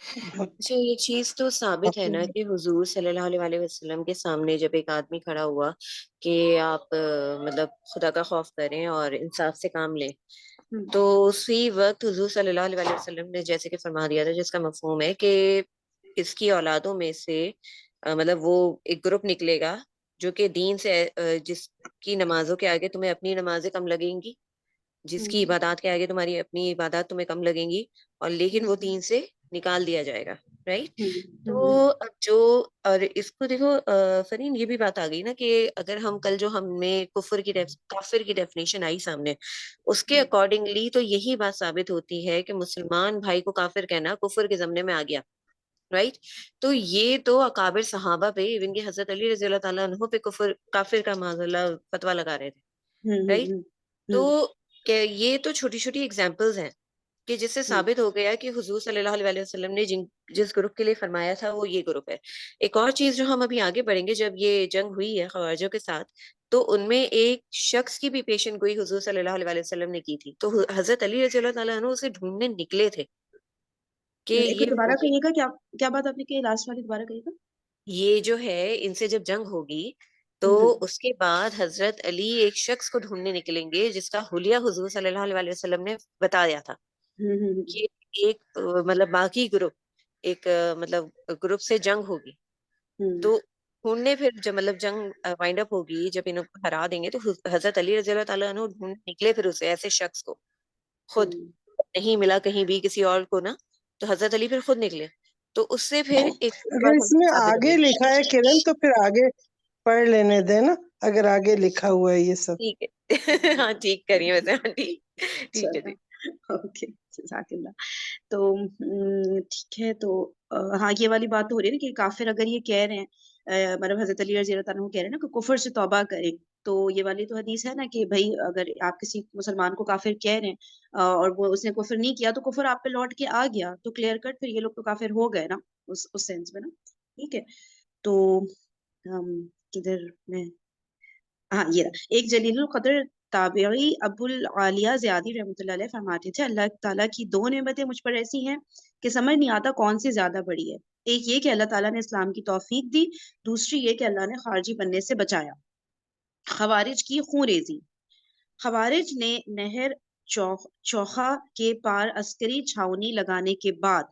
اچھا، یہ چیز تو ثابت ہے نا کہ حضور صلی اللہ علیہ وسلم کے سامنے جب ایک آدمی کھڑا ہوا کہ آپ مطلب خدا کا خوف کریں اور انصاف سے کام لیں، تو اسی وقت حضور صلی اللہ علیہ وسلم نے جیسے کہ فرما دیا تھا، جس کا مفہوم ہے کہ اس کی اولادوں میں سے مطلب وہ ایک گروپ نکلے گا جو کہ دین سے جس کی نمازوں کے آگے تمہیں اپنی نمازیں کم لگیں گی، جس کی عبادات کے آگے تمہاری اپنی عبادات تمہیں کم لگیں گی، اور لیکن وہ دین سے نکال دیا جائے گا، رائٹ؟ تو اب جو اور اس کو دیکھو فرین، یہ بھی بات آ گئی نا کہ اگر ہم کل جو ہمیں کافر کی ڈیفینیشن آئی سامنے، اس کے اکارڈنگلی تو یہی بات ثابت ہوتی ہے کہ مسلمان بھائی کو کافر کہنا کفر کے ضمن میں آ گیا، رائٹ؟ تو یہ تو اکابر صحابہ پہ، ایون کہ حضرت علی رضی اللہ تعالیٰ عنہ پہ کافر کا معاذ اللہ فتویٰ لگا رہے تھے، رائٹ؟ تو کہ یہ تو چھوٹی چھوٹی اگزامپلز ہیں کہ جس سے ثابت ہو گیا کہ حضور صلی اللہ علیہ وسلم نے جس گروپ کے لیے فرمایا تھا وہ یہ گروپ ہے۔ ایک اور چیز جو ہم ابھی آگے بڑھیں گے، جب یہ جنگ ہوئی ہے خوارجوں کے ساتھ، تو ان میں ایک شخص کی بھی پیشن گوئی حضور صلی اللہ علیہ وسلم نے کی تھی، تو حضرت علی رضی اللہ تعالیٰ عنہ اسے ڈھونڈنے نکلے تھے کہ ایک یہ دوبارہ کہیے گا، کیا بات آپ نے کہی؟ لاسٹ والی دوبارہ کہیے گا۔ یہ جو ہے ان سے جب جنگ ہوگی تو اس کے بعد حضرت علی ایک شخص کو ڈھونڈنے نکلیں گے جس کا حلیہ حضور صلی اللہ علیہ وسلم نے بتایا تھا کہ ایک مطلب باقی گروپ، ایک مطلب گروپ سے جنگ ہوگی، تو ڈھونڈنے پھر جب مطلب جنگ وائنڈ اپ ہوگی، جب انہوں کو ہرا دیں گے تو حضرت علی رضی اللہ تعالیٰ عنہ ڈھونڈنے نکلے پھر اسے، ایسے شخص کو خود نہیں ملا کہیں بھی کسی اور کو نا، تو حضرت علی پھر خود نکلے، تو اس سے پھر ایک اگر بات اس ہم میں ثابت ہو آگے گئی۔ لکھا ہے کرن تو پھر آگے پڑھ لینے دیں نا، اگر آگے لکھا ہوا ہے یہ سب۔ ٹھیک ہے ہاں ٹھیک کریے ویسے، ہاں ٹھیک ہے جی۔ اوکے، جزاک اللہ۔ تو ٹھیک ہے، تو ہاں یہ والی بات تو ہو رہی ہے نا کہ کافر اگر یہ کہہ رہے ہیں، مطلب حضرت علی رضی اللہ عنہ کہہ رہے ہیں نا کہ کفر سے توبہ کرے، تو یہ والی تو حدیث ہے نا کہ بھائی اگر آپ کسی مسلمان کو کافر کہہ رہے ہیں اور وہ اس نے کفر نہیں کیا تو کفر آپ پہ لوٹ کے آ گیا، تو کلیئر کٹ پھر یہ لوگ تو کافر ہو گئے نا اس سینس میں نا، ٹھیک ہے؟ تو کدھر میں، ہاں یہ رہا۔ ایک جلیل القدر تابعی ابو العالیہ زیادی رحمۃ اللہ علیہ فرماتے تھے، اللہ تعالیٰ کی دو نعمتیں مجھ پر ایسی ہیں کہ سمجھ نہیں آتا کون سی زیادہ بڑی ہے۔ ایک یہ کہ اللہ تعالیٰ نے اسلام کی توفیق دی، دوسری یہ کہ اللہ نے خارجی بننے سے بچایا۔ خوارج کی خون ریزی۔ خوارج نے نہر چوخا کے پار عسکری چھاونی لگانے کے بعد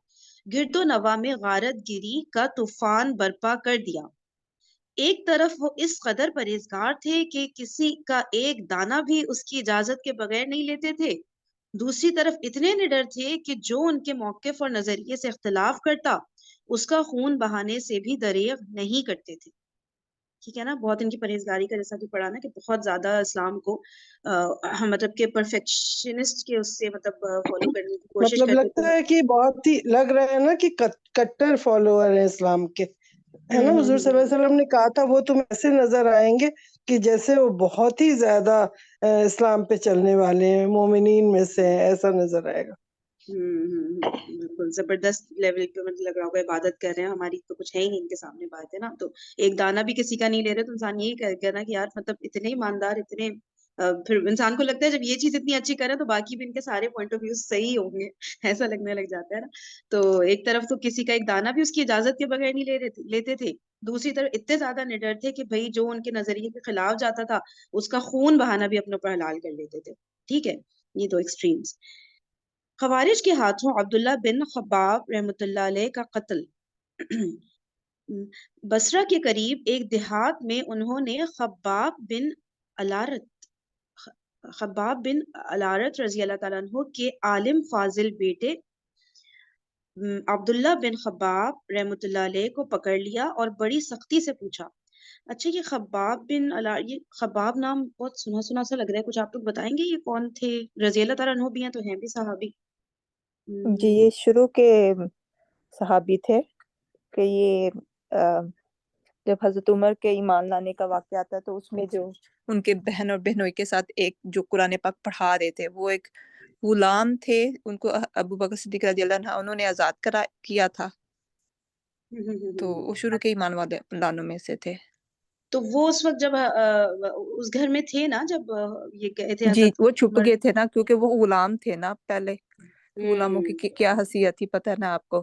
گرد و نواح میں غارت گری کا طوفان برپا کر دیا۔ ایک طرف وہ اس قدر پرہیزگار تھے کہ کسی کا ایک دانہ بھی اس کی اجازت کے بغیر نہیں لیتے تھے، دوسری طرف اتنے نڈر تھے کہ جو ان کے موقف اور نظریے سے اختلاف کرتا اس کا خون بہانے سے بھی دریغ نہیں کرتے تھے۔ ٹھیک ہے نا؟ بہت ان کی پرہیزگاری کا جیسا کہ پڑھا نا کہ بہت زیادہ اسلام کو مطلب کہ پرفیکشنسٹ کے اس سے مطلب فالو کرنے کی کوشش مطلب کرتے لگتا تھے۔ ہے کہ بہت ہی لگ رہا ہے نا کہ کٹر فالوور ہیں اسلام کے، ہے نا؟ حضور صلی اللہ علیہ وسلم نے کہا تھا وہ تم ایسے نظر آئیں گے کہ جیسے وہ بہت ہی زیادہ اسلام پہ چلنے والے ہیں، مومنین میں سے ہیں، ایسا نظر آئے گا۔ بالکل زبردست لیول پہ مطلب لگ رہا ہوگا عبادت کر رہے ہیں، ہماری تو کچھ ہے ہی نہیں ان کے سامنے بات ہے نا، تو ایک دانہ بھی کسی کا نہیں لے رہے تو انسان یہی کہہ گا نا کہ یار مطلب اتنے ایماندار، اتنے پھر انسان کو لگتا ہے جب یہ چیز اتنی اچھی کرے تو باقی بھی ان کے سارے پوائنٹ آف ویو صحیح ہوں گے، ایسا لگنے لگ جاتا ہے نا۔ تو ایک طرف تو کسی کا ایک دانہ بھی اس کی اجازت کے بغیر نہیں لیتے تھے، دوسری طرف اتنے زیادہ نڈر تھے کہ بھائی جو ان کے نظریے کے خلاف جاتا تھا اس کا خون بہانا بھی اپنے اوپر حلال کر لیتے تھے۔ ٹھیک ہے، یہ دو ایکسٹریمز۔ خوارج کے ہاتھوں عبداللہ بن خباب رحمۃ اللہ علیہ کا قتل۔ بصرہ کے قریب ایک دیہات میں انہوں نے خباب بن الارت رضی اللہ تعالیٰ عنہ کے عالم فاضل بیٹے عبداللہ بن خباب رحمۃ اللہ علیہ کو پکڑ لیا اور بڑی سختی سے پوچھا۔ اچھا، یہ خباب بن یہ خباب نام بہت سنا سنا سا لگ رہا ہے، کچھ آپ لوگ بتائیں گے یہ کون تھے؟ رضی اللہ تعالیٰ عنہ بھی ہیں تو ہیں بھی صحابی۔ جی یہ شروع کے صحابی تھے کہ یہ جب حضرت عمر کے ایمان لانے کا واقعہ آتا ہے تو اس میں جو ان کے بہن اور بہنوئی کے ساتھ ایک جو قرآن پاک پڑھا رہے تھے وہ ایک غلام تھے، ان کو ابو بکر صدیق رضی اللہ عنہ انہوں نے آزاد کیا تھا، تو وہ شروع کے ایمان والے لانوں میں سے تھے۔ تو وہ اس وقت جب اس گھر میں تھے نا، جب یہ گئے تھے جی حضرت وہ چھپ عمر۔ گئے تھے نا کیونکہ وہ غلام تھے نا پہلے، غلاموں کی کیا حیثیت تھی پتہ ہے نا آپ کو،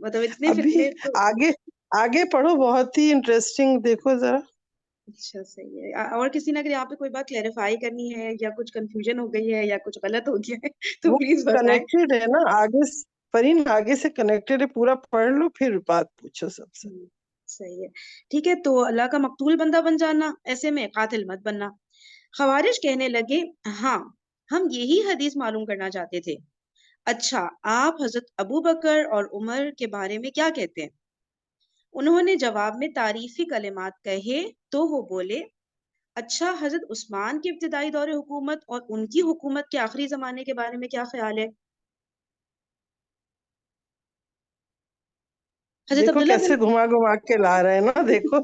مطلب اتنے ابھی فتنے تو آگے پڑھو، بہت ہی انٹرسٹنگ، دیکھو ذرا. اچھا صحیح ہے. اور کسی نے اگر یہاں پہ کوئی بات کلیریفائی کرنی ہے یا کچھ کنفیوژن ہو گئی ہے یا کچھ غلط ہو گیا ہے تو وہ پلیز بتائیں. کنیکٹڈ ہے نا فرین، آگے سے کنیکٹڈ ہے، پورا پڑھ لو پھر بات پوچھو سب سے. صحیح ہے. ٹھیک ہے، تو اللہ کا مقتول بندہ بن جانا، ایسے میں قاتل مت بننا. خوارج کہنے لگے ہاں ہم یہی حدیث معلوم کرنا چاہتے تھے. اچھا آپ حضرت ابو بکر اور عمر کے بارے میں کیا کہتے ہیں؟ انہوں نے جواب میں تعریفی کلمات کہے تو وہ بولے اچھا حضرت عثمان کے ابتدائی دور حکومت اور ان کی حکومت کے آخری زمانے کے بارے میں کیا خیال ہے؟ حضرت دیکھو عبداللہ کیسے گھما گھما کے لا رہے ہیں نا، دیکھو.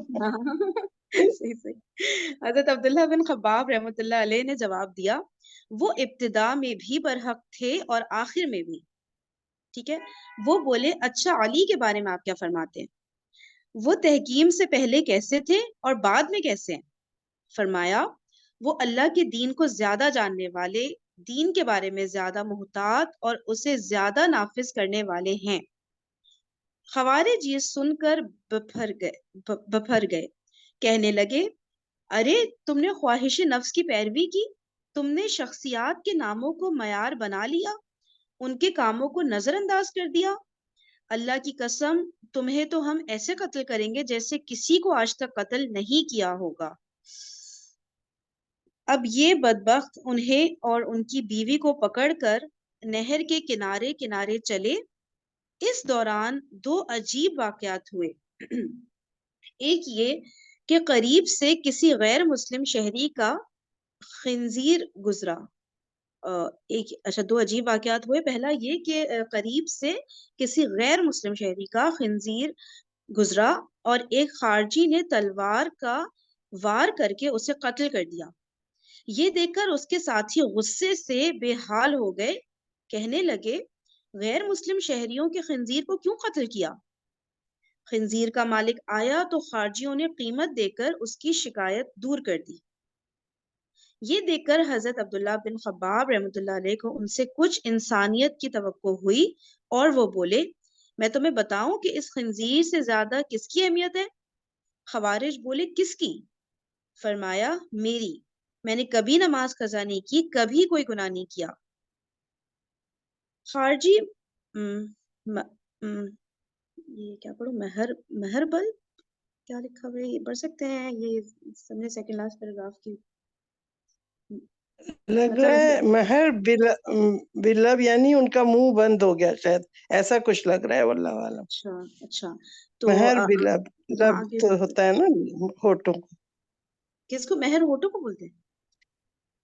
صحیح. حضرت عبداللہ بن خباب رحمۃ اللہ علیہ نے جواب دیا وہ ابتدا میں بھی برحق تھے اور آخر میں بھی. ٹھیک ہے. وہ بولے اچھا علی کے بارے میں آپ کیا فرماتے ہیں؟ وہ تحکیم سے پہلے کیسے تھے اور بعد میں کیسے ہیں؟ فرمایا وہ اللہ کے دین کو زیادہ جاننے والے، دین کے بارے میں زیادہ محتاط اور اسے زیادہ نافذ کرنے والے ہیں. خوارج یہ سن کر بپھر گئے، کہنے لگے ارے تم نے خواہش نفس کی پیروی کی، تم نے شخصیات کے ناموں کو معیار بنا لیا، ان کے کاموں کو نظر انداز کر دیا. اللہ کی قسم تمہیں تو ہم ایسے قتل کریں گے جیسے کسی کو آج تک قتل نہیں کیا ہوگا. اب یہ بدبخت انہیں اور ان کی بیوی کو پکڑ کر نہر کے کنارے کنارے چلے. اس دوران دو عجیب واقعات ہوئے. ایک یہ کہ قریب سے کسی غیر مسلم شہری کا خنزیر گزرا. دو عجیب واقعات ہوئے. پہلا یہ کہ قریب سے کسی غیر مسلم شہری کا خنزیر گزرا اور ایک خارجی نے تلوار کا وار کر کے اسے قتل کر دیا. یہ دیکھ کر اس کے ساتھی غصے سے بے حال ہو گئے، کہنے لگے غیر مسلم شہریوں کے خنزیر کو کیوں قتل کیا؟ خنزیر کا مالک آیا تو خارجیوں نے قیمت دے کر اس کی شکایت دور کر دی. یہ دیکھ کر حضرت عبداللہ بن خباب رحمۃ اللہ علیہ کو ان سے کچھ انسانیت کی توقع ہوئی اور وہ بولے میں تمہیں بتاؤں کہ اس خنزیر سے زیادہ کس کی اہمیت ہے؟ خوارج بولے کس کی؟ فرمایا میری، میں نے کبھی نماز قضا نہیں کی، کبھی کوئی گناہ نہیں کیا. خارجی یہ کیا پڑھوں، مہربل کیا لکھا ہوا ہے، یہ پڑھ سکتے ہیں؟ یہ سمجھے سیکنڈ لاسٹ پیراگراف کی لگ رہا ہے مہر بلب یعنی ان کا منہ بند ہو گیا شاید، ایسا کچھ لگ رہا ہے واللہ عالم. اچھا تو مہر بلب، لب تو ہوتا ہے نا ہونٹوں کو. کس کو مہر ہوٹو کو بولتے ہیں؟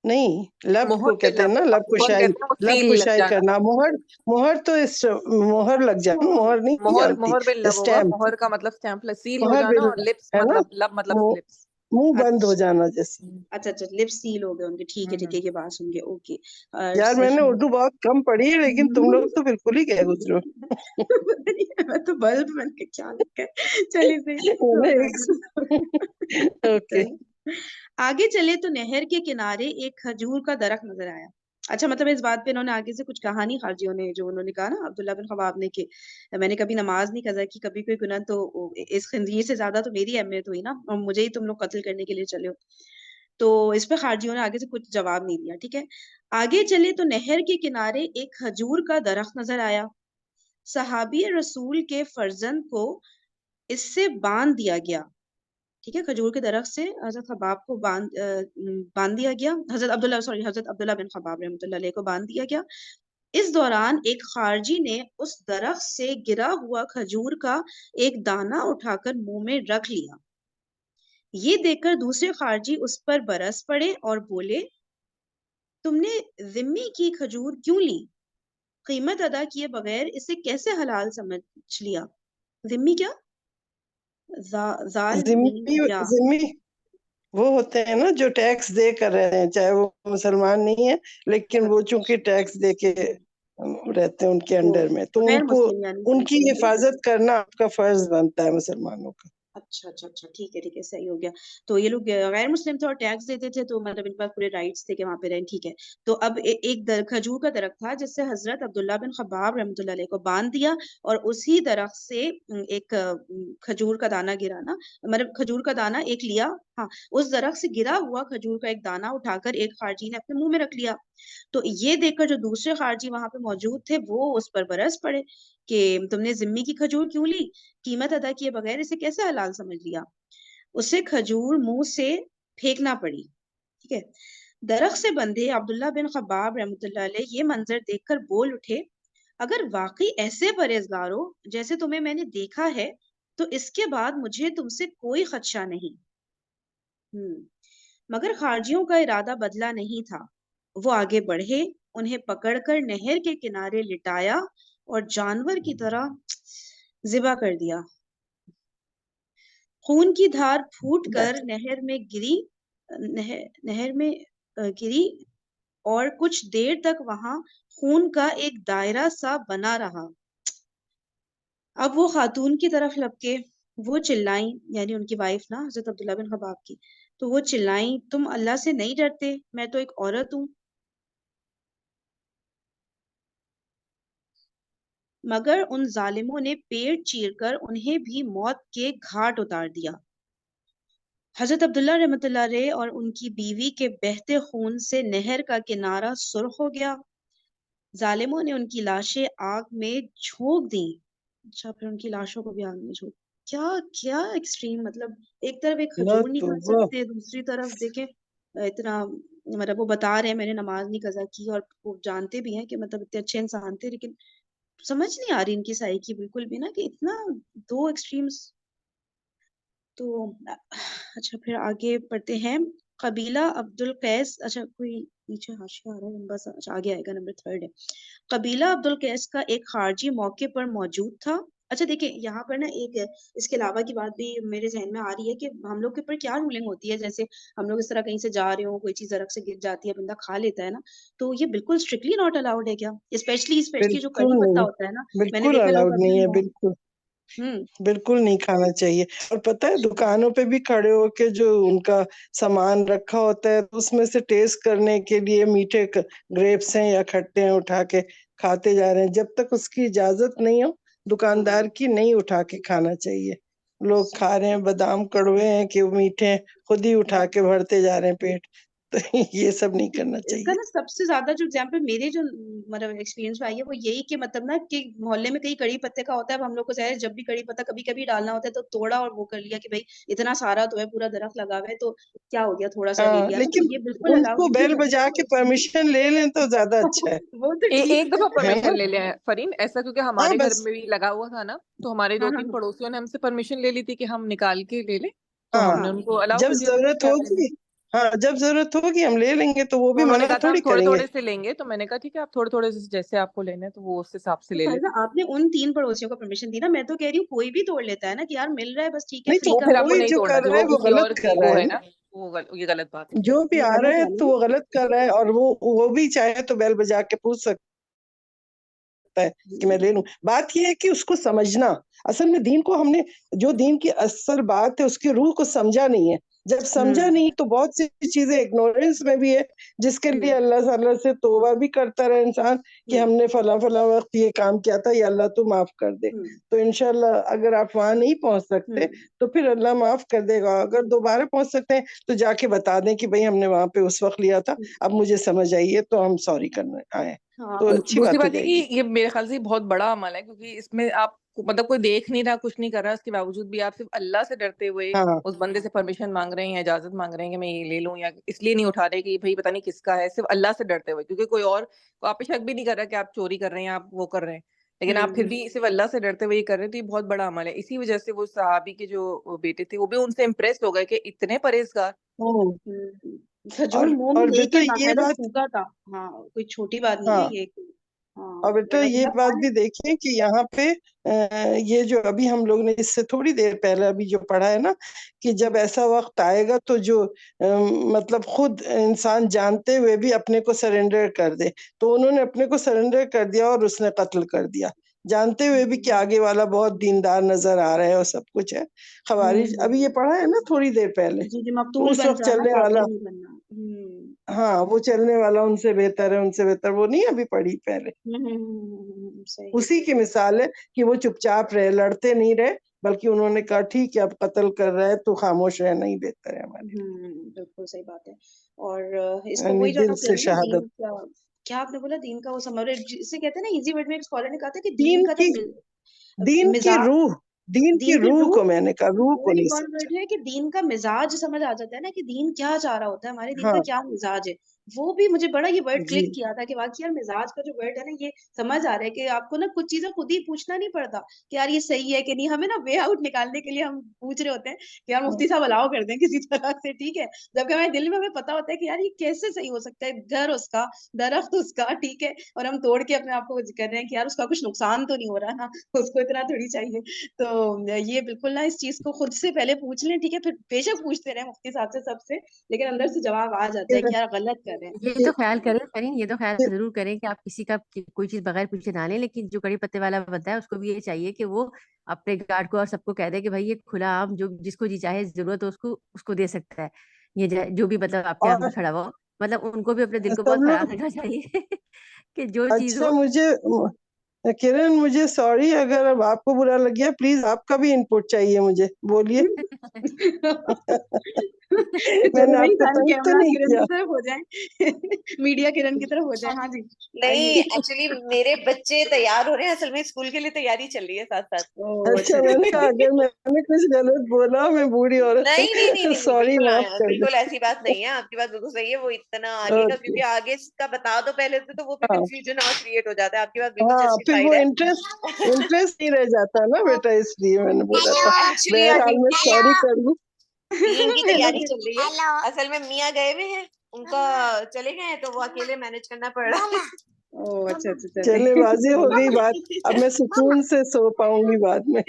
نہیں، لب کو کہتے ہیں نا، لب کشائی کرنا. مہر تو مہر لگ جانا، مہر نہیں جانتی. مہر باللب ہوگا، مہر کا مطلب اسٹیمپ، سیل ہو جانا، اور لپس مطلب لب مطلب لپس، منہ بند ہو جانا جیسے. اچھا لپ سیل ہو گئے ان کے. ٹھیک ہے یہ بات سن گے. اوکے یار میں نے اردو بہت کم پڑھی ہے لیکن تم لوگ تو بالکل ہی گئے گزرو. میں تو بلب بن کے کیا لکھا ہے. چلیے آگے چلے تو نہر کے کنارے ایک کھجور کا درخت نظر آیا. اچھا مطلب اس بات پہ انہوں نے آگے سے کچھ کہا نہیں خارجیوں نے، جو انہوں نے کہا نا عبداللہ بن خباب نے کہ میں نے کبھی نماز نہیں قضا کی، کبھی کوئی گناہ، تو اس خنزیر سے زیادہ تو میری اہمیت ہوئی نا، اور مجھے ہی تم لوگ قتل کرنے کے لیے چلے ہو. تو اس پہ خارجیوں نے آگے سے کچھ جواب نہیں دیا. ٹھیک ہے. آگے چلے تو نہر کے کنارے ایک کھجور کا درخت نظر آیا. صحابی رسول کے فرزند کو اس سے باندھ دیا گیا. ٹھیک ہے، کھجور کے درخت سے حضرت خباب کو باندھ دیا گیا، حضرت عبداللہ بن خباب رحمۃ اللہ علیہ کو باندھ دیا گیا. اس دوران ایک خارجی نے اس درخت سے گرا ہوا کھجور کا ایک دانہ اٹھا کر منہ میں رکھ لیا. یہ دیکھ کر دوسرے خارجی اس پر برس پڑے اور بولے تم نے ذمی کی کھجور کیوں لی؟ قیمت ادا کیے بغیر اسے کیسے حلال سمجھ لیا؟ ذمی کیا؟ ذمی وہ ہوتے ہیں نا جو ٹیکس دے کر رہے ہیں، چاہے وہ مسلمان نہیں ہے لیکن وہ چونکہ ٹیکس دے کے رہتے ہیں ان کے انڈر میں، تو ان کو ان کی حفاظت کرنا آپ کا فرض بنتا ہے مسلمانوں کا. اچھا اچھا اچھا، ٹھیک ہے صحیح ہو گیا. تو یہ لوگ غیر مسلم تھے اور ٹیکس دیتے تھے، تو مطلب ان کے پاس پورے رائٹس تھے کہ وہاں پہ رہیں. ٹھیک ہے. تو اب ایک کھجور کا درخت تھا جس سے حضرت عبداللہ بن خباب رحمۃ اللہ علیہ کو باندھ دیا، اور اسی درخت سے ایک کھجور کا دانہ گرا نا، مطلب کھجور کا دانہ ایک لیا. ہاں، اس درخت سے گرا ہوا کھجور کا ایک دانہ اٹھا کر ایک خارجی نے اپنے منہ میں رکھ لیا. تو یہ دیکھ کر جو دوسرے خارجی وہاں پہ موجود تھے وہ اس پر برس پڑے کہ تم نے ذمی کی کھجور کیوں لی، قیمت ادا کیے بغیر اسے کیسے حلال سمجھ لیا. اسے کھجور منہ سے پھینکنا پڑی. ٹھیک ہے. درخت سے بندھے عبداللہ بن خباب رحمۃ اللہ علیہ یہ منظر دیکھ کر بول اٹھے، اگر واقعی ایسے پرہیزگار ہو جیسے تمہیں میں نے دیکھا ہے تو اس کے بعد مجھے تم سے کوئی خدشہ نہیں. مگر خارجیوں کا ارادہ بدلا نہیں تھا. وہ آگے بڑھے، انہیں پکڑ کر نہر کے کنارے لٹایا اور جانور کی طرح ذبح کر دیا. خون کی دھار پھوٹ کر نہر میں گری اور کچھ دیر تک وہاں خون کا ایک دائرہ سا بنا رہا. اب وہ خاتون کی طرف لپکے، وہ چلائیں، یعنی ان کی وائف نا حضرت عبداللہ بن خباب کی، تو وہ چلائیں، تم اللہ سے نہیں ڈرتے، میں تو ایک عورت ہوں. مگر ان ظالموں نے پیٹ چیر کر انہیں بھی موت کے گھاٹ اتار دیا. حضرت عبداللہ رحمۃ اللہ علیہ اور ان کی بیوی کے بہتے خون سے نہر کا کنارہ سرخ ہو گیا. ظالموں نے ان کی لاشیں آگ میں جھونک دیں. اچھا، پھر ان کی لاشوں کو بھی آگ میں جھونک. کیا کیا ایکسٹریم، مطلب ایک طرف ایک نہ کھجور نہیں تو کھا سکتے، دوسری طرف دیکھیں اتنا، مطلب وہ بتا رہے ہیں میں نے نماز نہیں قضا کی، اور وہ جانتے بھی ہیں کہ مطلب اتنے اچھے انسان تھے، لیکن سمجھ نہیں آ رہی ان کی سائیکی بالکل بھی نا، کہ اتنا دو ایکسٹریمز. تو اچھا پھر آگے پڑھتے ہیں. قبیلہ عبد القیس، اچھا کوئی نیچے حاشیہ آ رہا ہے بس، اچھا آگے آئے گا، نمبر 3 ہے. قبیلہ عبد القیس کا ایک خارجی موقع پر موجود تھا. اچھا دیکھیں یہاں پر نا ایک اس کے علاوہ کی بات بھی میرے ذہن میں آ رہی ہے کہ ہم لوگ کے اوپر کیا رولنگ ہوتی ہے. جیسے ہم لوگ اس طرح کہیں سے جا رہے ہوں، کوئی چیز درخت سے گر جاتی ہے، بندہ کھا لیتا ہے نا، تو یہ بالکل اسٹرکٹلی ناٹ الاؤڈ ہے کیا؟ اسپیشلی جو بالکل کری پتہ نہیں، ہوتا ہے نا، میں نے بالکل دیکھا لوگ الاؤڈ ابھی نہیں ہے، بالکل ہوں بالکل نہیں کھانا چاہیے. اور پتہ ہے دکانوں پہ بھی کھڑے ہو کے جو ان کا سامان رکھا ہوتا ہے اس میں سے ٹیسٹ کرنے کے لیے میٹھے گریپس ہیں یا کھٹے ہیں اٹھا کے کھاتے جا رہے ہیں. جب تک اس کی اجازت نہیں ہو دکاندار کی، نہیں اٹھا کے کھانا چاہیے. لوگ کھا رہے ہیں، بادام کڑوے ہیں کہ میٹھے ہیں، خود ہی اٹھا کے بھرتے جا رہے ہیں پیٹ. تو یہ سب نہیں کرنا اس کا چاہیے. نا سب سے زیادہ جو اگزامپل میرے جو مطلب ایکسپیرینس میں آئی ہے وہ یہی کہ مطلب نا کہ محلے میں کئی کڑی پتے کا ہوتا ہے. اب ہم لوگ کو ظاہر جب بھی کڑی پتہ کبھی کبھی ڈالنا ہوتا ہے تو توڑا اور وہ کر لیا کہ بھائی اتنا سارا تو ہے، پورا درخت لگا ہوا ہے تو کیا ہو گیا، تھوڑا سا لے ہاں لیا. تو لیکن یہ بالکل ان الاؤڈ کو نہیں بیل بجا کے پرمیشن لے لیں تو زیادہ ہے. اچھا ہے. وہ تو ٹھیک ایک دفعہ ہے نا؟ پرمیشن لے لیا ہے فرین ایسا، کیونکہ ہاں ہمارے گھر بس. میں بھی لگا ہوا تھا نا، تو ہمارے ہاں 2-3 ہاں پڑوسیوں نے ہم سے پرمیشن لے لی تھی کہ ہم نکال کے لے لیں، تو ہاں ہم نے ان کو الاؤ جب کر دیا تھا کہ ضرورت آپ لے لیں. ہوگی، ہاں جب ضرورت ہوگی ہم لے لیں گے، تو وہ تو بھی انہوں نے منع کہا تھا ہم تھوڑی تھوڑے کریں گے. تھوڑے سے لیں گے، تو میں نے کہا ٹھیک ہے آپ تھوڑے تھوڑے سے جیسے آپ کو لینے تو وہ اس حساب سے تو لے فائزہ لیتے. آپ نے ان 3 پڑوسیوں کو پرمیشن دی نا. میں تو کہہ رہی ہوں کوئی بھی توڑ لیتا ہے نا کہ یار مل رہا ہے بس ٹھیک ہے، نہیں فری تو وہ کا پھر ہے. آپ کو کوئی نہیں جو توڑنا کر چاہیے، رہا ہے وہ وہ کسی اور غلط کی کر رہا وہ ہے ہے نا. نا، یہ غلط بات ہے. جو بھی یہ آ رہے غلط ہیں ہے تو نا. وہ غلط کر رہا ہے، اور وہ بھی چاہے تو بیل بجا کے پوچھ سکتا ہے کہ میں لے لوں. بات یہ ہے کہ اس کو سمجھنا، اصل میں دین کو ہم نے جو دین کی اصل بات ہے اس کی روح کو سمجھا نہیں ہے. جب سمجھا نہیں تو بہت سی چیزیں اگنورینس میں بھی ہے، جس کے لیے اللہ تعالیٰ سے توبہ بھی کرتا رہے انسان کہ ہم نے فلاں فلاں وقت یہ کام کیا تھا، یا اللہ تو معاف کر دے. تو انشاءاللہ اگر آپ وہاں نہیں پہنچ سکتے تو پھر اللہ معاف کر دے گا. اگر دوبارہ پہنچ سکتے ہیں تو جا کے بتا دیں کہ بھئی ہم نے وہاں پہ اس وقت لیا تھا، اب مجھے سمجھ آئی ہے تو ہم سوری کرنے آئے. تو اچھی دوسری بات ہو بات یہ جائے گی. کہ یہ میرے خیال سے بہت بڑا عمل ہے، کیونکہ اس میں آپ مطلب کوئی دیکھ نہیں رہا، کچھ نہیں کر رہا، اس کے باوجود بھی آپ صرف اللہ سے ڈرتے ہوئے ہاں اس بندے سے پرمیشن مانگ رہے ہیں یا اجازت مانگ رہے ہیں کہ میں یہ لے لوں، یا اس لیے نہیں اٹھا رہے کہ بھائی پتہ نہیں کس کا ہے، صرف اللہ سے ڈرتے ہوئے. کیونکہ کوئی اور آپ پہ شک بھی نہیں کر رہا کہ آپ چوری کر رہے ہیں، آپ وہ کر رہے ہیں، لیکن آپ پھر بھی صرف اللہ سے ڈرتے ہوئے یہ کر رہے ہیں. تو یہ بہت بڑا عمل ہے. اسی وجہ سے وہ صحابی کے جو بیٹے تھے وہ بھی ان سے امپریس ہو گئے کہ اتنے پرہیزگار. کھجور منہ میں اور لے بیٹا کے یہ باقاعدہ بات، تھوکا تھا. ہاں کوئی چھوٹی بات نہیں ہاں ہے یہ. ہاں اور بیٹا ورنہ یہ بندہ کھا بات بھی لے. دیکھیں کہ یہاں پہ یہ جو ابھی ہم لوگ نے اس سے تھوڑی دیر پہلے ابھی جو پڑھا ہے نا، کہ جب ایسا وقت آئے گا تو جو مطلب خود انسان جانتے ہوئے بھی اپنے کو سرنڈر کر دے، تو انہوں نے اپنے کو سرنڈر کر دیا اور اس نے قتل کر دیا. جانتے ہوئے بھی کہ آگے والا بہت دیندار نظر آ رہا ہے اور سب کچھ ہے. خوارج ابھی یہ پڑھا ہے نا تھوڑی دیر پہلے, جی جی، تو مقتول اس بن وقت جانا، چلنے قاتل والا, نہیں بننا. ہاں وہ چلنے والا ان سے بہتر ہے, ان سے بہتر, وہ نہیں ابھی پڑھی پہلے, صحیح. اسی کی مثال ہے کہ وہ چپ چاپ رہے, لڑتے نہیں رہے, بلکہ انہوں نے کہا ٹھیک ہے اب قتل کر رہا ہے تو خاموش رہنا ہی بہتر ہے ہمارے لیے. بالکل صحیح بات ہے. اور اس کو یعنی وہی جو دل آپ کہہ سے رہے ہیں نا، شہادت. دین کا کیا آپ نے بولا، دین کا وہ سمر جسے کہتے ہیں نا، ایزی ورڈ میں ایک اسکالر نے کہا تھا کہ دین دین کا کی جو دین کی مزاج، روح, دین کی دین کی روح روح، کو میں نے کہا, روح کو ویری نہیں امپورٹنٹ سمجھا. ورڈ ہے کہ دین کا مزاج سمجھ آ جاتا ہے نا، کہ دین کیا چاہ رہا ہوتا ہے، ہمارے دین کا ہاں کیا مزاج ہے. وہ بھی مجھے بڑا یہ ورڈ جی, کلک کیا تھا کہ واقعی یار مزاج کا جو ورڈ ہے نا، یہ سمجھ آ رہا ہے کہ آپ کو نا کچھ چیزیں خود ہی پوچھنا نہیں پڑتا کہ یار یہ صحیح ہے کہ نہیں. ہمیں نا وے آؤٹ نکالنے کے لیے ہم پوچھ رہے ہوتے ہیں کہ یار مفتی صاحب الاؤ کر دیں کسی طرح سے، ٹھیک ہے، جبکہ ہمارے دل میں ہمیں پتا ہوتا ہے کہ یار یہ کیسے صحیح ہو سکتا ہے، گھر اس کا، درخت اس کا، ٹھیک ہے، اور ہم توڑ کے اپنے آپ کو کر رہے ہیں کہ یار اس کا کچھ نقصان تو نہیں ہو رہا نا، اس کو اتنا تھوڑی چاہیے. تو یہ بالکل نا اس چیز کو خود سے پہلے پوچھ لیں، ٹھیک ہے، پھر بے شک پوچھتے رہے مفتی صاحب سے، سب سے، لیکن اندر سے جواب آ جاتا ہے کہ یار غلط کر رہے ہیں. یہ تو خیال کریں فرین، یہ تو خیال ضرور کریں کہ آپ کسی کا کوئی چیز بغیر پوچھے نہ لیں، لیکن جو کڑی پتے والا بندہ ہے اس کو بھی یہ چاہیے کہ وہ اپنے گارڈ کو اور سب کو کہہ دے کہ بھائی یہ کھلا عام جو جس کو جی چاہے ضرورت ہو اس کو دے سکتا ہے. یہ جو بھی مطلب آپ کے اور یہاں کھڑا ہوا ہو، مطلب ان کو بھی اپنے دل کو سب بہت لوگ. خراب رکھنا چاہیے کہ جو چیز اچھا ہو. مجھے کرن, مجھے سوری اگر اب آپ کو برا لگ گیا, پلیز آپ کا بھی انپٹ چاہیے مجھے, بولیے. میں چلو نے آپ بھائی کو سن تنگ تو کیمرہ نہیں کرن کیا؟ کی طرف ہو جائیں، میڈیا کرن کی طرف ہو جائیں. ہاں جی آئیے. نہیں ایکچولی میرے بچے تیار ہو رہے ہیں، اصل میں اسکول کے لیے تیاری چل رہی ہے ساتھ ساتھ. اچھا, میں نے کہا اگر میں نے کچھ غلط بولا, میں بوڑھی عورت نہیں نہیں نہیں ہوں, نہیں سوری, بالکل معاف کر دیں. بالکل ایسی بات نہیں ہے، آپ کی بات بالکل صحیح ہے. وہ اتنا آگے کا، اوکے, کیونکہ آگے کا بتا دو پہلے سے تو وہ پھر ہاں کنفیوژن اور کریٹ ہو جاتا ہے. آپ کی بات بالکل ہاں, پھر جسٹیفائڈ وہ ہے. انٹرسٹ نہیں رہ جاتا نا بیٹا, اس لیے میں نے بولا تھا. ایکچولی ابھی بہرحال میں سوری کر دوں. دین کی ہیلو تیاری چل رہی ہے. اصل میں میاں گئے ہوئے ہیں، ان کا چلے گئے ہیں تو وہ اکیلے مینج کرنا پڑ رہا ہے. او اچھا اچھا چلے, واضح ہو گئی بات, اب میں چلے. سکون سے سو پاؤں گی بعد میں.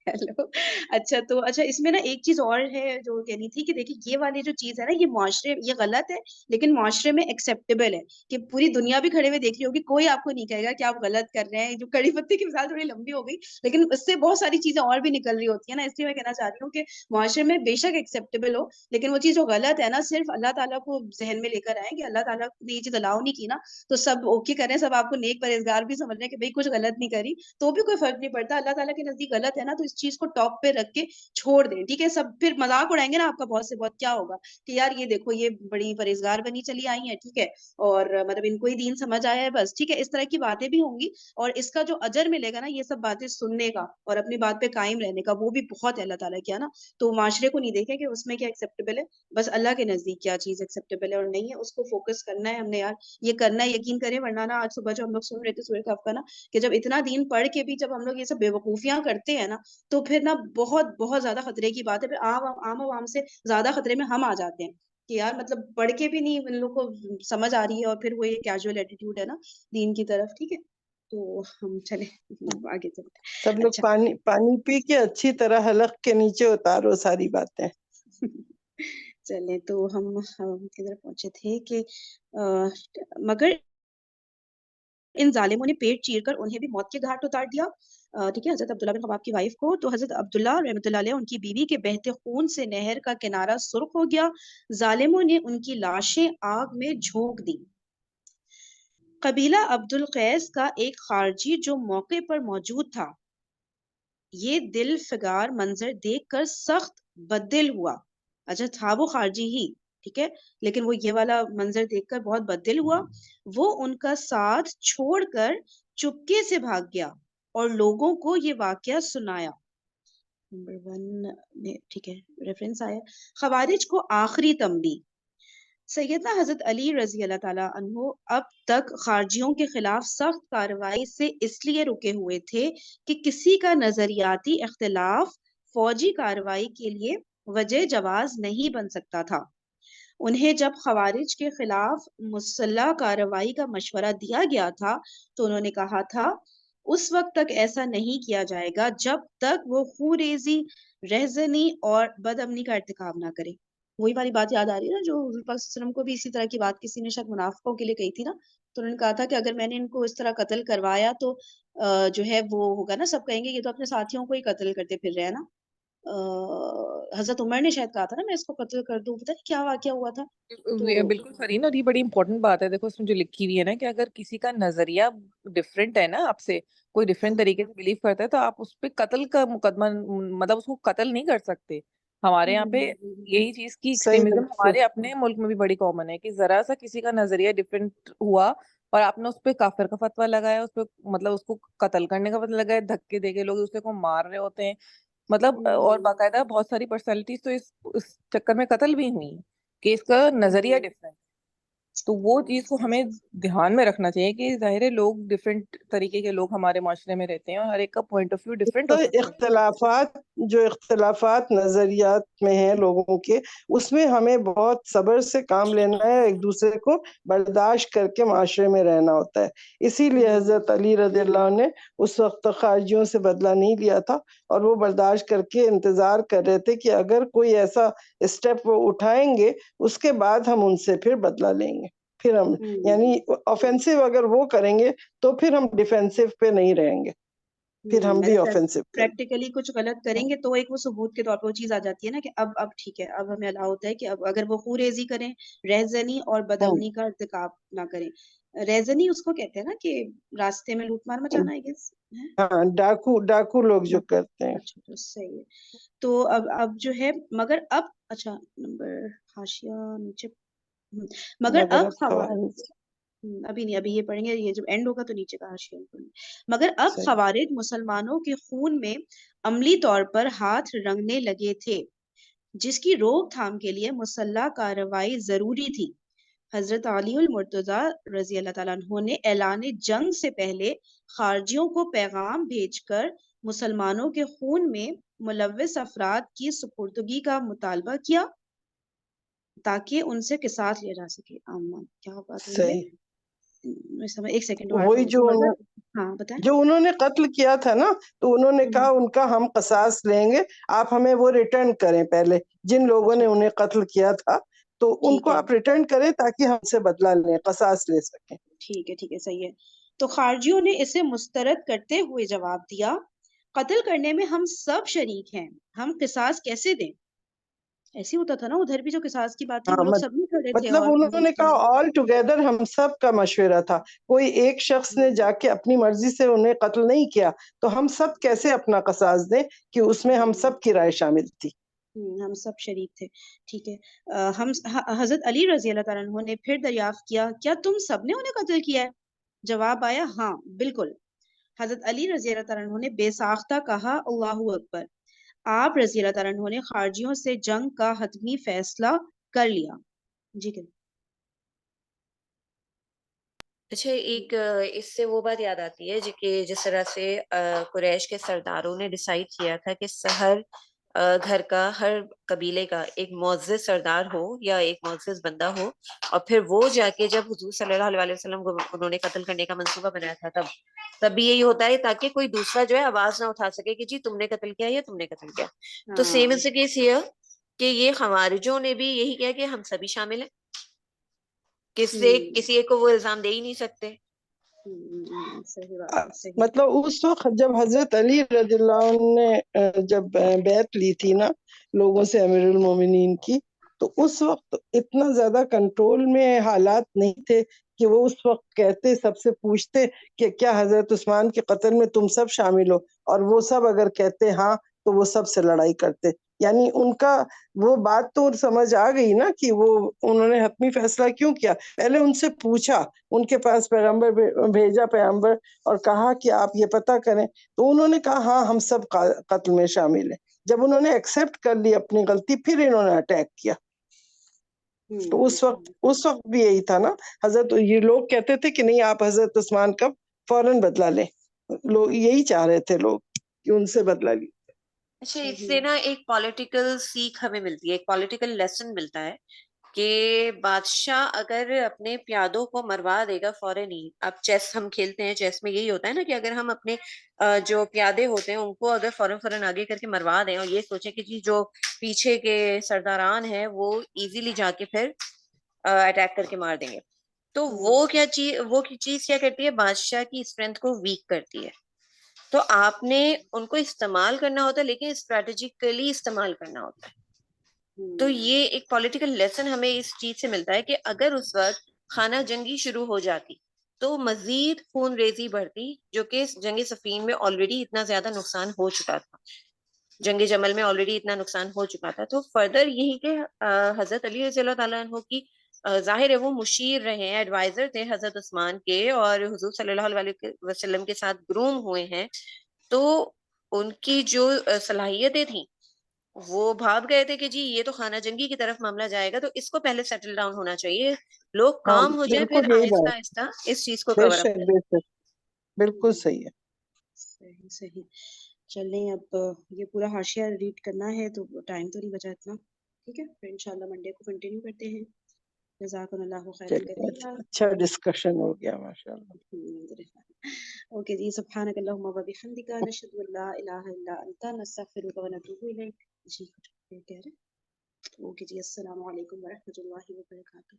ہیلو. اچھا تو اچھا اس میں نا ایک چیز اور ہے جو کہنی تھی کہ دیکھیے یہ والی جو چیز ہے نا، یہ معاشرے، یہ غلط ہے لیکن معاشرے میں ایکسیپٹیبل ہے، کہ پوری دنیا بھی کھڑے ہوئے دیکھ رہی ہوگی، کوئی آپ کو نہیں کہے گا کہ آپ غلط کر رہے ہیں. جو کڑی پتی کی مثال تھوڑی لمبی ہو گئی، لیکن اس سے بہت ساری چیزیں اور بھی نکل رہی ہوتی ہیں نا. اس لیے میں کہنا چاہ رہی ہوں کہ معاشرے میں بے شک ایکسیپٹیبل ہو، لیکن وہ چیز جو غلط ہے نا، صرف اللہ تعالیٰ کو ذہن میں لے کر آئیں کہ اللہ تعالیٰ نے یہ چیز الاؤ نہیں کی نا، تو سب اوکے کریں، سب آپ کو نیک پرہیزگار بھی سمجھ رہے ہیں کہ بھائی کچھ غلط نہیں کری، تو بھی کوئی فرق نہیں پڑتا. اللہ تعالیٰ کے نزدیک غلط ہے نا، تو اس چیز کو ٹاپ پہ رکھ کے چھوڑ دیں، ٹھیک ہے. سب پھر مذاق اڑائیں گے نا آپ کا بہت سے بہت، کیا ہوگا کہ یار یہ دیکھو یہ بڑی پرہیزگار بنی چلی آئی ہیں، ٹھیک ہے، اور مطلب ان کو ہی دین سمجھ آیا ہے بس، ٹھیک ہے. اس طرح کی باتیں بھی ہوں گی، اور اس کا جو اجر ملے گا نا یہ سب باتیں سننے کا اور اپنی بات پہ قائم رہنے کا، وہ بھی بہت ہے اللہ تعالیٰ کیا نا. تو معاشرے کو نہیں دیکھیں کہ اس میں کیا ایکسیپٹیبل ہے، بس اللہ کے نزدیک کیا چیز ایکسیپٹیبل ہے اور نہیں ہے، اس کو فوکس کرنا ہے ہم نے. یار یہ کرنا ہے، یقین کریں، ورنہ نا آج صبح جو ہم لوگ سن رہے تھے سورۃ کہف کا نا، کہ جب اتنا دین پڑھ کے بھی جب ہم لوگ یہ سب بے وقوفیاں کرتے ہیں نا، تو پھر نا بہت بہت زیادہ خطرے کی بات ہے. پھر عام عوام سے زیادہ خطرے میں ہم آ جاتے ہیں کہ یار مطلب پڑھ کے بھی نہیں ان لوگ کو سمجھ آ رہی ہے، اور پھر وہ یہ کیجول ایٹیٹیوڈ ہے نا دین کی طرف، ٹھیک ہے. تو ہم چلے آگے چلتے ہیں. سب لوگ اچھا پانی پی کے اچھی طرح حلق کے نیچے اتارو ساری باتیں. چلیں تو ہم کدھر پہنچے تھے کہ مگر ان ظالموں نے پیٹ چیر کر انہیں بھی موت کے گھاٹ اتار دیا. ٹھیک ہے، حضرت عبداللہ بن خباب کی وائف کو، تو حضرت عبداللہ رحمۃ اللہ علیہ ان کی بیوی کے بہتے خون سے نہر کا کنارہ سرخ ہو گیا. ظالموں نے ان کی لاشیں آگ میں جھونک دی. قبیلہ عبد القیس کا ایک خارجی جو موقع پر موجود تھا، یہ دل فگار منظر دیکھ کر سخت بددل ہوا. اچھا تھا وہ خارجی ہی، ٹھیک ہے، لیکن وہ یہ والا منظر دیکھ کر بہت بددل ہوا. وہ ان کا ساتھ چھوڑ کر چپکے سے بھاگ گیا اور لوگوں کو یہ واقعہ سنایا. نمبر 1 میں ٹھیک ہے ریفرنس آیا. خوارج کو آخری تنبیہ. سیدنا حضرت علی رضی اللہ تعالیٰ عنہ اب تک خارجیوں کے خلاف سخت کارروائی سے اس لیے رکے ہوئے تھے کہ کسی کا نظریاتی اختلاف فوجی کارروائی کے لیے وجہ جواز نہیں بن سکتا تھا. انہیں جب خوارج کے خلاف مسلح کارروائی کا مشورہ دیا گیا تھا تو انہوں نے کہا تھا اس وقت تک ایسا نہیں کیا جائے گا جب تک وہ خونریزی، رہزنی اور بد امنی کا ارتکاب نہ کرے. وہی والی بات یاد آ رہی ہے نا جو حضور پاک صلی اللہ علیہ وسلم کو بھی اسی طرح کی بات کسی نے شاید منافقوں کے لیے کہی تھی نا، تو انہوں نے کہا تھا کہ اگر میں نے ان کو اس طرح قتل کروایا تو جو ہے وہ ہوگا نا، سب کہیں گے یہ تو اپنے ساتھیوں کو ہی قتل کرتے پھر رہے ہیں نا۔ حضرت عمر نے شاید کہا تھا نا میں اس کو قتل کر دوں، پتہ نہیں کیا واقعہ ہوا تھا تو بالکل فرین، اور یہ بڑی امپورٹنٹ بات ہے، دیکھو اس میں جو لکھی ہوئی ہے نا کہ اگر کسی کا نظریہ ڈفرینٹ ہے نا آپ سے، کوئی ڈفرینٹ طریقے سے بلیو کرتا ہے، تو آپ اس پہ قتل کا مقدمہ مطلب اس کو قتل نہیں کر سکتے۔ ہمارے یہاں پہ یہی چیز کی صحیح ایکسٹریمزم بالکل ہمارے اپنے ملک میں بھی بڑی کامن ہے کہ ذرا سا کسی کا نظریہ ڈفرینٹ ہوا اور آپ نے اس پہ کافر کا فتویٰ لگایا، اس پہ مطلب اس کو قتل کرنے کا فتویٰ لگایا، دھکے دے کے لوگ دوسرے کو مار رہے ہوتے ہیں، مطلب اور باقاعدہ بہت ساری پرسنالٹیز تو اس چکر میں قتل بھی ہوئی ہیں کہ اس کا نظریہ ڈفرینٹ۔ تو وہ چیز کو ہمیں دھیان میں رکھنا چاہیے کہ ظاہر ہے لوگ ڈفرینٹ طریقے کے لوگ ہمارے معاشرے میں رہتے ہیں اور ہر ایک کا پوائنٹ آف ویو ڈفرینٹ تو ہو سکتا ہے۔ اختلافات نظریات میں ہیں لوگوں کے، اس میں ہمیں بہت صبر سے کام لینا ہے، ایک دوسرے کو برداشت کر کے معاشرے میں رہنا ہوتا ہے۔ اسی لیے حضرت علی رضی اللہ عنہ نے اس وقت خارجیوں سے بدلہ نہیں لیا تھا، اور وہ برداشت کر کے انتظار کر رہے تھے کہ اگر کوئی ایسا اسٹیپ وہ اٹھائیں گے اس کے بعد ہم ان سے پھر بدلہ لیں گے، پھر ہم یعنی آفینسو اگر وہ کریں گے تو پھر ہم ڈیفینسو پہ نہیں رہیں گے، پھر ہم بھی آفینسو کریں۔ پریکٹیکلی کچھ غلط کریں گے تو ایک وہ ثبوت کے طور پہ وہ چیز آ جاتی ہے نا کہ اب ٹھیک ہے، اب ہمیں الاؤ ہوتا ہے کہ اب اگر وہ خوریزی کریں، رہزنی اور بدامنی کا ارتکاب نہ کریں۔ رہزنی اس کو کہتے ہیں نا کہ راستے میں لوٹ مار مچانا، I guess، ہاں، ڈاکو لوگ جو کرتے ہیں۔ اچھا تو صحیح ہے۔ تو اب جو ہے مگر اب اچھا نمبر حاشیہ نیچے مگر اب خوارج ابھی نہیں، ابھی یہ پڑھیں گے، یہ جب اینڈ ہوگا تو نیچے کا حاشیہ پڑھیں گے۔ مگر اب صحیح۔ خوارج مسلمانوں کے خون میں عملی طور پر ہاتھ رنگنے لگے تھے، جس کی روک تھام کے لیے مسلح کارروائی ضروری تھی۔ حضرت علی المرتضیٰ رضی اللہ تعالیٰ عنہ نے اعلان جنگ سے پہلے خارجیوں کو پیغام بھیج کر مسلمانوں کے خون میں ملوث افراد کی سپردگی کا مطالبہ کیا تاکہ ان سے قصاص لیا جا سکے۔ کیا بات ہوئی ہے؟ صحیح، ایک سیکنڈ وہی ہاں بتائیں۔ جو انہوں نے قتل کیا تھا نا، تو انہوں نے کہا ان کا ہم قصاص لیں گے، آپ ہمیں وہ ریٹرن کریں، پہلے جن لوگوں نے انہیں قتل کیا تھا تو ان کو آپ ریٹرن کریں تاکہ ہم سے بدلہ لیں، قصاص لے سکیں۔ ٹھیک ہے صحیح ہے۔ تو خارجیوں نے اسے مسترد کرتے ہوئے جواب دیا، قتل کرنے میں ہم سب شریک ہیں، ہم قصاص کیسے دیں؟ ایسے ہوتا تھا نا ادھر بھی جو قصاص کی بات تھی، وہ لوگ سب نہیں کھڑے تھے مطلب اور انہوں نے کہا آل ٹوگیدر ہم سب کا مشورہ تھا، کوئی ایک شخص نے جا کے اپنی مرضی سے انہیں قتل نہیں کیا، تو ہم سب کیسے اپنا قصاص دیں کہ اس میں ہم سب کی رائے شامل تھی۔ ہم سب شریک تھے، ٹھیک ہے۔ ہم حضرت علی رضی اللہ تعالیٰ عنہ نے پھر دریافت کیا، کیا تم سب نے انہیں قتل کیا ہے؟ جواب آیا، ہاں بالکل۔ حضرت علی رضی اللہ تعالیٰ عنہ نے بے ساختہ کہا، اللہ اکبر۔ آپ رضی اللہ تعالیٰ عنہ نے خارجیوں سے جنگ کا حتمی فیصلہ کر لیا۔ جی کہ اچھا، ایک اس سے وہ بات یاد آتی ہے کہ جس طرح سے قریش کے سرداروں نے ڈیسائیڈ کیا تھا کہ ہر گھر کا، ہر قبیلے کا ایک معزز سردار ہو یا ایک معزز بندہ ہو، اور پھر وہ جا کے جب حضور صلی اللہ علیہ وسلم کو انہوں نے قتل کرنے کا منصوبہ بنایا تھا، تب بھی یہی ہوتا ہے تاکہ کوئی دوسرا جو ہے آواز نہ اٹھا سکے کہ جی تم نے قتل کیا یا تم نے قتل کیا۔ تو سیم اس کیس یہ کہ یہ خوارجوں نے بھی یہی کیا کہ ہم سبھی شامل ہیں، کسی ایک کو وہ الزام دے ہی نہیں سکتے۔ صحیح بات ہے، صحیح۔ مطلب اس وقت جب حضرت علی رضی اللہ عنہ نے جب بیعت لی تھی نا لوگوں سے، امیر المومنین کی، تو اس وقت اتنا زیادہ کنٹرول میں حالات نہیں تھے کہ وہ اس وقت کہتے، سب سے پوچھتے کہ کیا حضرت عثمان کے قتل میں تم سب شامل ہو، اور وہ سب اگر کہتے ہاں تو وہ سب سے لڑائی کرتے۔ یعنی ان کا وہ بات تو سمجھ آ گئی نا کہ وہ انہوں نے حتمی فیصلہ کیوں کیا۔ پہلے ان سے پوچھا، ان کے پاس پیغمبر بھیجا پیغمبر اور کہا کہ آپ یہ پتہ کریں، تو انہوں نے کہا ہاں ہم سب قتل میں شامل ہیں۔ جب انہوں نے ایکسیپٹ کر لی اپنی غلطی، پھر انہوں نے اٹیک کیا۔ تو اس وقت بھی یہی تھا نا، حضرت یہ لوگ کہتے تھے کہ نہیں آپ حضرت عثمان کا فوراً بدلہ لیں، لوگ یہی چاہ رہے تھے لوگ کہ ان سے بدلہ لی۔ اچھا، اس سے نا ایک پولیٹیکل سیکھ ہمیں ملتی ہے، ایک پولیٹیکل لیسن ملتا ہے کہ بادشاہ اگر اپنے پیادوں کو مروا دے گا فوراً ہی، اب چیس ہم کھیلتے ہیں، چیس میں یہی ہوتا ہے نا کہ اگر ہم اپنے جو پیادے ہوتے ہیں ان کو اگر فوراً آگے کر کے مروا دیں اور یہ سوچیں کہ جی جو پیچھے کے سرداران ہیں وہ ایزیلی جا کے پھر اٹیک کر کے مار دیں گے، تو وہ چیز کیا کرتی ہے، بادشاہ کی اسٹرینتھ کو ویک کرتی ہے. تو آپ نے ان کو استعمال کرنا ہوتا ہے لیکن اسٹریٹجیکلی استعمال کرنا ہوتا ہے. تو یہ ایک پولیٹیکل لیسن ہمیں اس چیز سے ملتا ہے کہ اگر اس وقت خانہ جنگی شروع ہو جاتی تو مزید خون ریزی بڑھتی، جو کہ جنگ صفین میں آلریڈی اتنا زیادہ نقصان ہو چکا تھا، جنگ جمل میں آلریڈی اتنا نقصان ہو چکا تھا. تو فردر یہی کہ حضرت علی رضی اللہ تعالیٰ عنہ کی ظاہر ہے وہ مشیر رہے ہیں، ایڈوائزر تھے حضرت عثمان کے، اور حضور صلی اللہ علیہ وسلم کے ساتھ گروم ہوئے ہیں، تو ان کی جو صلاحیتیں تھیں وہ بھاگ گئے تھے کہ جی یہ تو خانہ جنگی کی طرف معاملہ جائے گا، تو اس کو پہلے سیٹل ڈاؤن ہونا چاہیے، لوگ ہاں کام ہو جائیں، پھر بالکل یہی آہستہ بات، آہستہ اس چیز کو بے کور اپ شک کریں. بے شک، بالکل صحیح ہے. صحیح صحیح. چلیں اب یہ پورا حاشیہ ریڈ کرنا ہے تو ٹائم تو نہیں بچا اتنا. ٹھیک ہے، پھر انشاءاللہ منڈے کو کنٹینیو کرتے ہیں. جزاکم اللہ خیرا چلیے کثیرا. اچھا ڈسکشن ہو گیا ماشاء اللہ. اوکے جی، سبحانک اللہم و بحمدک، نشہد ان لا الہ الا انت، نستغفرک و نتوب الیک. جی کچھ کہہ رہے ہیں؟ اوکے جی، السلام علیکم ورحمۃ اللہ وبرکاتہ.